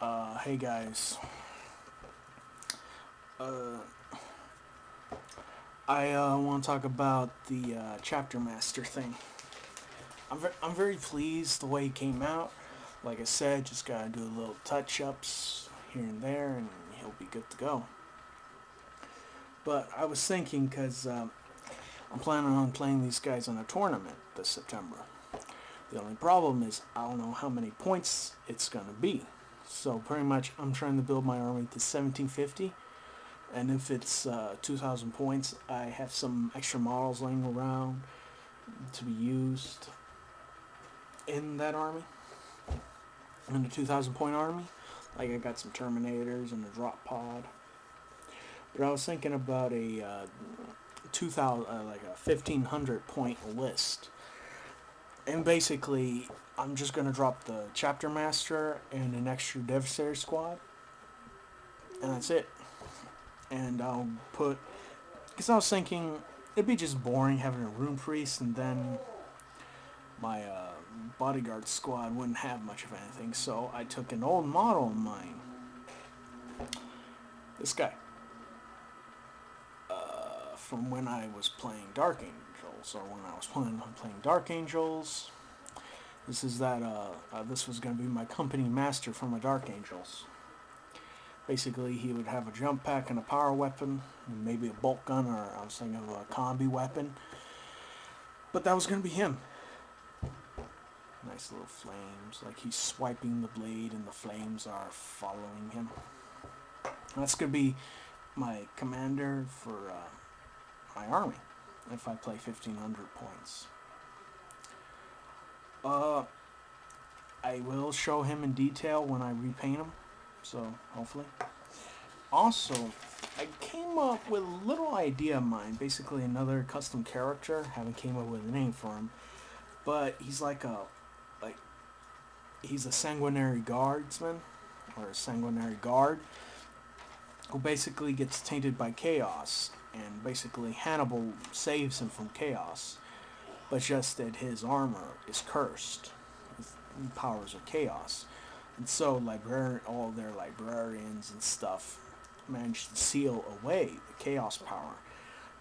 Hey guys. Uh, I want to talk about the Chapter Master thing. I'm very pleased the way it came out. Like I said, just gotta do a little touch ups here and there, and he'll be good to go. But I was thinking, because I'm planning on playing these guys in a tournament this September. The only problem is I don't know how many points it's gonna be. So pretty much, I'm trying to build my army to 1750. And if it's 2,000 points, I have some extra models laying around to be used in that army, in the 2,000 point army. Like I got some Terminators and a drop pod. But I was thinking about a 2,000, like a 1,500 point list. And basically, I'm just gonna drop the Chapter Master and an extra Devastator squad, and that's it. And I'll put, because I was thinking it'd be just boring having a Rune Priest, and then my bodyguard squad wouldn't have much of anything. So I took an old model of mine, this guy, from when I was playing Dark Angels, or when I was playing Dark Angels. This is that. This was going to be my company master for my Dark Angels. Basically, he would have a jump pack and a power weapon, and maybe a bolt gun, or I was thinking of a combi weapon. But that was going to be him. Nice little flames, like he's swiping the blade and the flames are following him. That's going to be my commander for my army, if I play 1,500 points. I will show him in detail when I repaint him, so hopefully. Also, I came up with a little idea of mine, basically another custom character. Haven't came up with a name for him, but he's like he's a sanguinary guardsman, or a sanguinary guard, who basically gets tainted by chaos, and basically Hannibal saves him from chaos, but just that his armor is cursed with powers of chaos. And so all their librarians and stuff managed to seal away the chaos power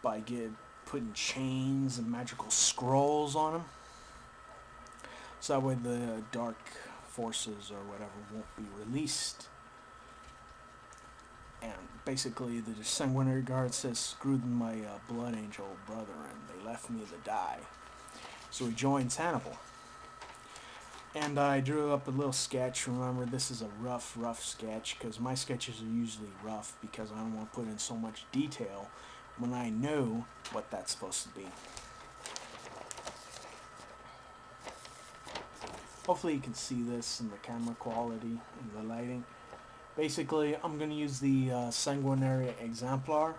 by putting chains and magical scrolls on him. So that way the dark forces or whatever won't be released. And basically the sanguinary guard says, screw my blood angel brethren, they left me to die. So he joins Hannibal. And I drew up a little sketch. Remember, this is a rough sketch, because my sketches are usually rough because I don't want to put in so much detail when I know what that's supposed to be. Hopefully you can see this in the camera quality and the lighting. Basically, I'm going to use the Sanguinary Exemplar,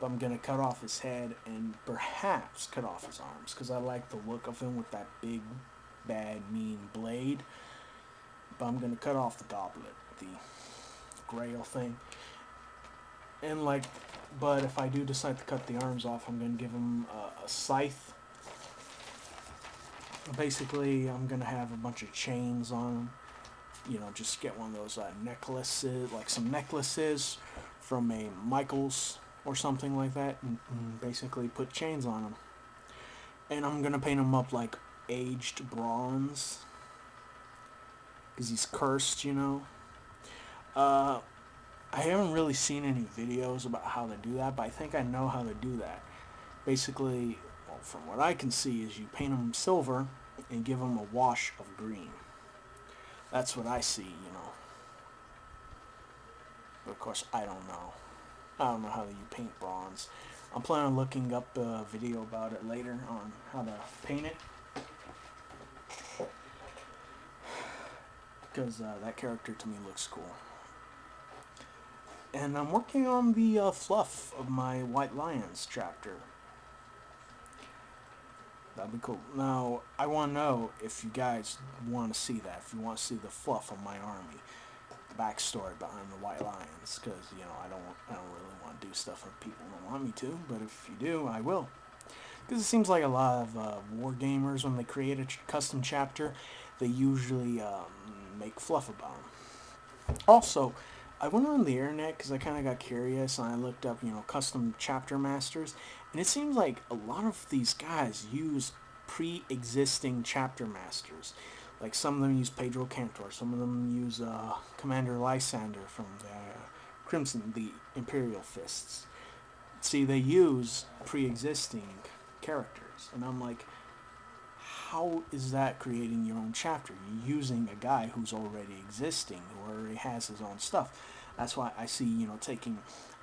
but I'm going to cut off his head and perhaps cut off his arms, because I like the look of him with that big, bad, mean blade. But I'm going to cut off the goblet, the grail thing. And but if I do decide to cut the arms off, I'm going to give him a scythe. Basically, I'm going to have a bunch of chains on him. You know, just get one of those necklaces, like some necklaces from a Michaels or something like that, and basically put chains on him. And I'm going to paint him up like aged bronze, because he's cursed, you know. I haven't really seen any videos about how to do that, but I think I know how to do that. Basically, well, from what I can see, is you paint him silver and give him a wash of green. That's what I see, you know. But of course, I don't know. I don't know how you paint bronze. I'm planning on looking up a video about it later on how to paint it, because that character to me looks cool. And I'm working on the fluff of my White Lions chapter. That'd be cool. Now, I want to know if you guys want to see that, if you want to see the fluff of my army, the backstory behind the White Lions, because, you know, I don't really want to do stuff that people don't want me to, but if you do, I will. Because it seems like a lot of war gamers, when they create a custom chapter, they usually make fluff about them. Also, I went on the internet because I kind of got curious and I looked up, custom chapter masters, and it seems like a lot of these guys use pre-existing chapter masters. Like some of them use Pedro Cantor, some of them use Commander Lysander from the Crimson, the Imperial Fists. See, they use pre-existing characters, and I'm like, how is that creating your own chapter? You're using a guy who's already existing, who already has his own stuff. That's why I see, taking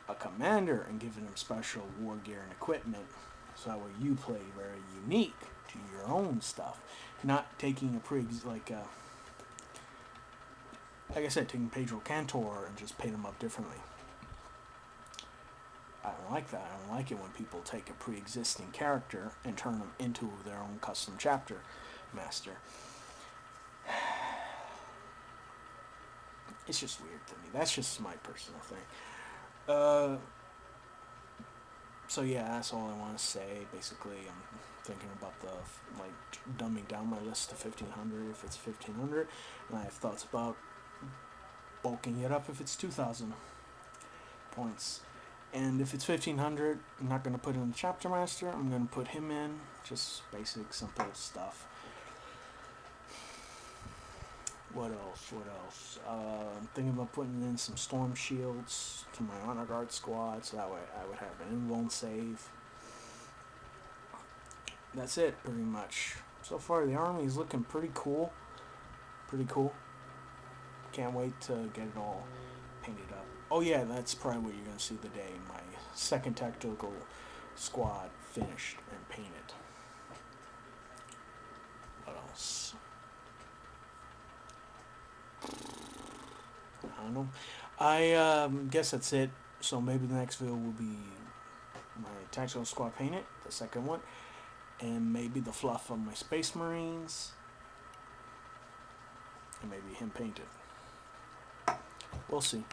a commander and giving him special war gear and equipment, so that way you play very unique to your own stuff. Not taking a like I said, taking Pedro Cantor and just paint him up differently. I don't like that. I don't like it when people take a pre-existing character and turn them into their own custom chapter master. It's just weird to me. That's just my personal thing. Uh, so yeah, that's all I want to say. Basically, I'm thinking about dumbing down my list to 1500 if it's 1500, and I have thoughts about bulking it up if it's 2000 points. And if it's 1500, I'm not going to put in the chapter master. I'm going to put him in. Just basic, simple stuff. What else? I'm thinking about putting in some storm shields to my honor guard squad, so that way I would have an invuln save. That's it, pretty much. So far, the army is looking pretty cool. Pretty cool. Can't wait to get it all painted up. Oh yeah, that's probably what you're going to see the day. My second tactical squad finished and painted. What else? I don't know. I guess that's it. So maybe the next video will be my tactical squad painted, the second one, and maybe the fluff of my Space Marines, and maybe him painted. We'll see.